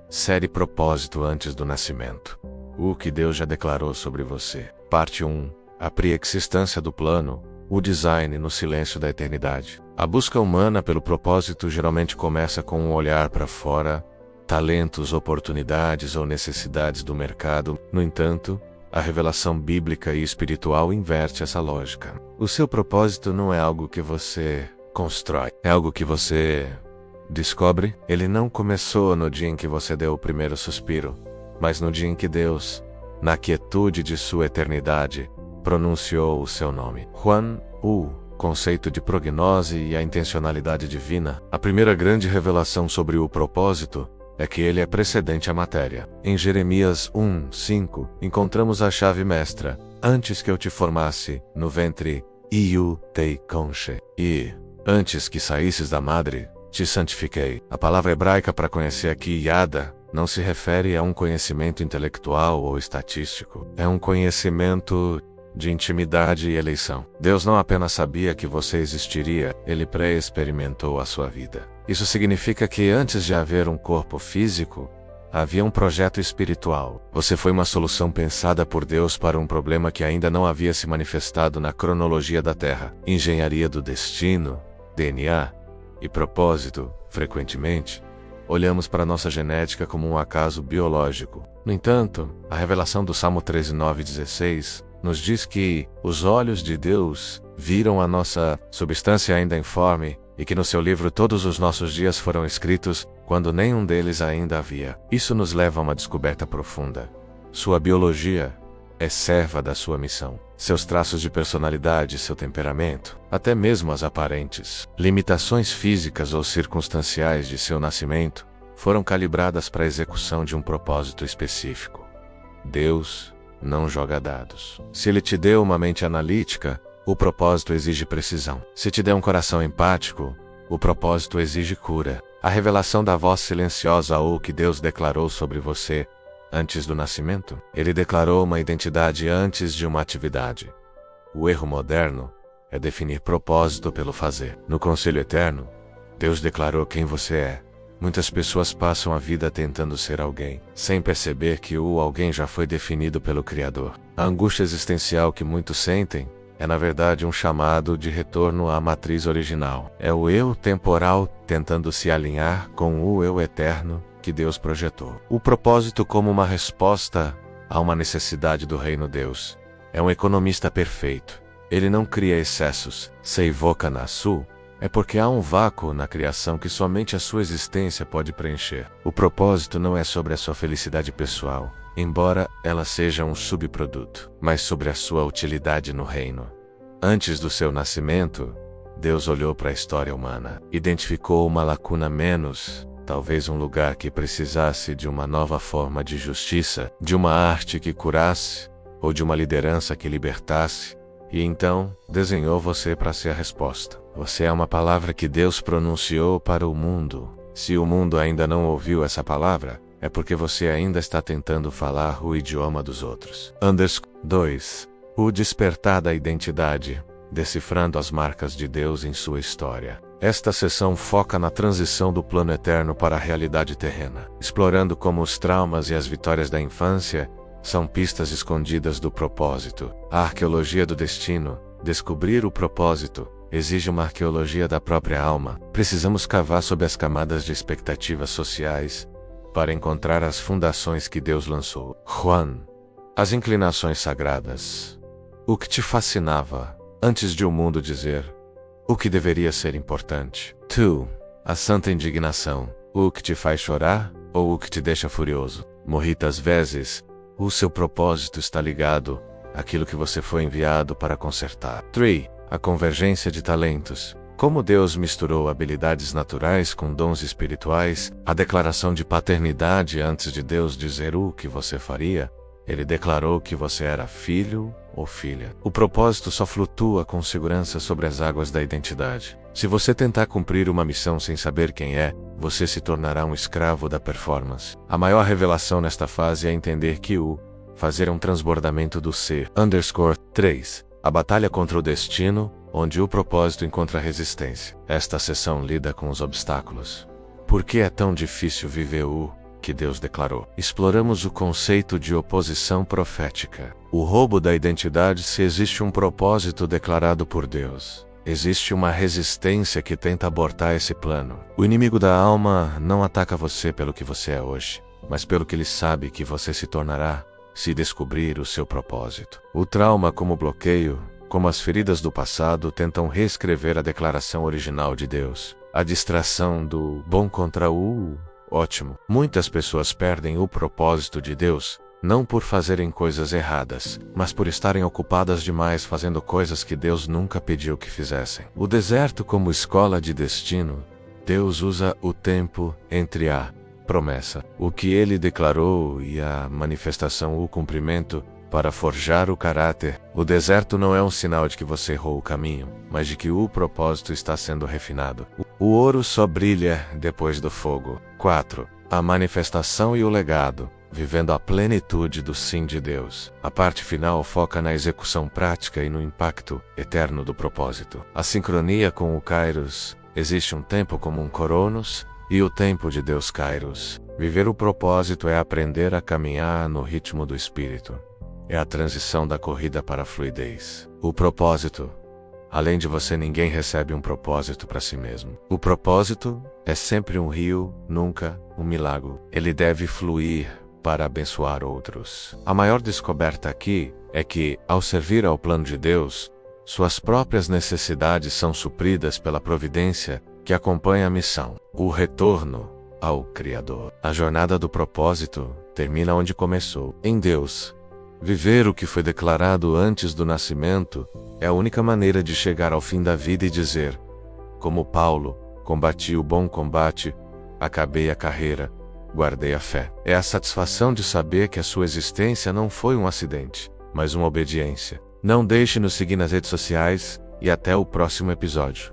Série Propósito antes do nascimento. O que Deus já declarou sobre você. Parte 1. A pré-existência do plano. O design no silêncio da eternidade. A busca humana pelo propósito geralmente começa com um olhar para fora, talentos, oportunidades ou necessidades do mercado. No entanto, a revelação bíblica e espiritual inverte essa lógica. O seu propósito não é algo que você constrói, é algo que você descobre. Ele não começou no dia em que você deu o primeiro suspiro, mas no dia em que Deus, na quietude de sua eternidade, pronunciou o seu nome. Juan, o conceito de prognose e a intencionalidade divina. A primeira grande revelação sobre o propósito é que ele é precedente à matéria. Em Jeremias 1:5, encontramos a chave mestra. Antes que eu te formasse no ventre, eu te conche. E, antes que saísses da madre, te santifiquei. A palavra hebraica para conhecer aqui, yada, não se refere a um conhecimento intelectual ou estatístico. É um conhecimento de intimidade e eleição. Deus não apenas sabia que você existiria, ele pré-experimentou a sua vida. Isso significa que antes de haver um corpo físico, havia um projeto espiritual. Você foi uma solução pensada por Deus para um problema que ainda não havia se manifestado na cronologia da Terra. Engenharia do destino, DNA e propósito, frequentemente, olhamos para nossa genética como um acaso biológico. No entanto, a revelação do Salmo 13:9-16 nos diz que os olhos de Deus viram a nossa substância ainda informe e que no seu livro todos os nossos dias foram escritos quando nenhum deles ainda havia. Isso nos leva a uma descoberta profunda. Sua biologia é serva da sua missão. Seus traços de personalidade, seu temperamento, até mesmo as aparentes limitações físicas ou circunstanciais de seu nascimento, foram calibradas para a execução de um propósito específico. Deus não joga dados. Se ele te deu uma mente analítica, o propósito exige precisão. Se te deu um coração empático, o propósito exige cura. A revelação da voz silenciosa ou que Deus declarou sobre você antes do nascimento. Ele declarou uma identidade antes de uma atividade. O erro moderno é definir propósito pelo fazer. No conselho eterno, Deus declarou quem você é. Muitas pessoas passam a vida tentando ser alguém, sem perceber que o alguém já foi definido pelo Criador. A angústia existencial que muitos sentem é na verdade um chamado de retorno à matriz original. É o eu temporal tentando se alinhar com o eu eterno que Deus projetou. O propósito como uma resposta a uma necessidade do reino Deus. É um economista perfeito. Ele não cria excessos. Se evoca na sul, é porque há um vácuo na criação que somente a sua existência pode preencher. O propósito não é sobre a sua felicidade pessoal, embora ela seja um subproduto, mas sobre a sua utilidade no reino. Antes do seu nascimento, Deus olhou para a história humana, identificou uma lacuna menos, talvez um lugar que precisasse de uma nova forma de justiça, de uma arte que curasse, ou de uma liderança que libertasse, e então desenhou você para ser a resposta. Você é uma palavra que Deus pronunciou para o mundo. Se o mundo ainda não ouviu essa palavra, é porque você ainda está tentando falar o idioma dos outros. 2. O despertar da identidade, decifrando as marcas de Deus em sua história. Esta sessão foca na transição do plano eterno para a realidade terrena, explorando como os traumas e as vitórias da infância são pistas escondidas do propósito. A arqueologia do destino, descobrir o propósito, exige uma arqueologia da própria alma. Precisamos cavar sob as camadas de expectativas sociais para encontrar as fundações que Deus lançou. Juan, as inclinações sagradas. O que te fascinava antes de o mundo dizer o que deveria ser importante. 2. A santa indignação. O que te faz chorar ou o que te deixa furioso. Muitas vezes, o seu propósito está ligado àquilo que você foi enviado para consertar. 3. A convergência de talentos. Como Deus misturou habilidades naturais com dons espirituais, a declaração de paternidade antes de Deus dizer o que você faria, ele declarou que você era filho ou filha. O propósito só flutua com segurança sobre as águas da identidade. Se você tentar cumprir uma missão sem saber quem é, você se tornará um escravo da performance. A maior revelação nesta fase é entender que fazer um transbordamento do ser. 3. A batalha contra o destino, onde o propósito encontra resistência. Esta sessão lida com os obstáculos. Por que é tão difícil viver o que Deus declarou. Exploramos o conceito de oposição profética. O roubo da identidade. Se existe um propósito declarado por Deus, existe uma resistência que tenta abortar esse plano. O inimigo da alma não ataca você pelo que você é hoje, mas pelo que ele sabe que você se tornará se descobrir o seu propósito. O trauma, como bloqueio, como as feridas do passado, tentam reescrever a declaração original de Deus. A distração do bom contra o ótimo. Muitas pessoas perdem o propósito de Deus, não por fazerem coisas erradas, mas por estarem ocupadas demais fazendo coisas que Deus nunca pediu que fizessem. O deserto como escola de destino. Deus usa o tempo entre a promessa, o que ele declarou, e a manifestação, o cumprimento, para forjar o caráter. O deserto não é um sinal de que você errou o caminho, mas de que o propósito está sendo refinado. O ouro só brilha depois do fogo. 4. A manifestação e o legado. Vivendo a plenitude do sim de Deus. A parte final foca na execução prática e no impacto eterno do propósito. A sincronia com o Kairos. Existe um tempo como um Cronos e o tempo de Deus Kairos. Viver o propósito é aprender a caminhar no ritmo do Espírito. É a transição da corrida para a fluidez. O propósito. Além de você, ninguém recebe um propósito para si mesmo. O propósito é sempre um rio, nunca um milagre. Ele deve fluir para abençoar outros. A maior descoberta aqui é que, ao servir ao plano de Deus, suas próprias necessidades são supridas pela providência que acompanha a missão. O retorno ao Criador. A jornada do propósito termina onde começou, em Deus. Viver o que foi declarado antes do nascimento é a única maneira de chegar ao fim da vida e dizer, como Paulo, combati o bom combate, acabei a carreira, guardei a fé. É a satisfação de saber que a sua existência não foi um acidente, mas uma obediência. Não deixe de nos seguir nas redes sociais e até o próximo episódio.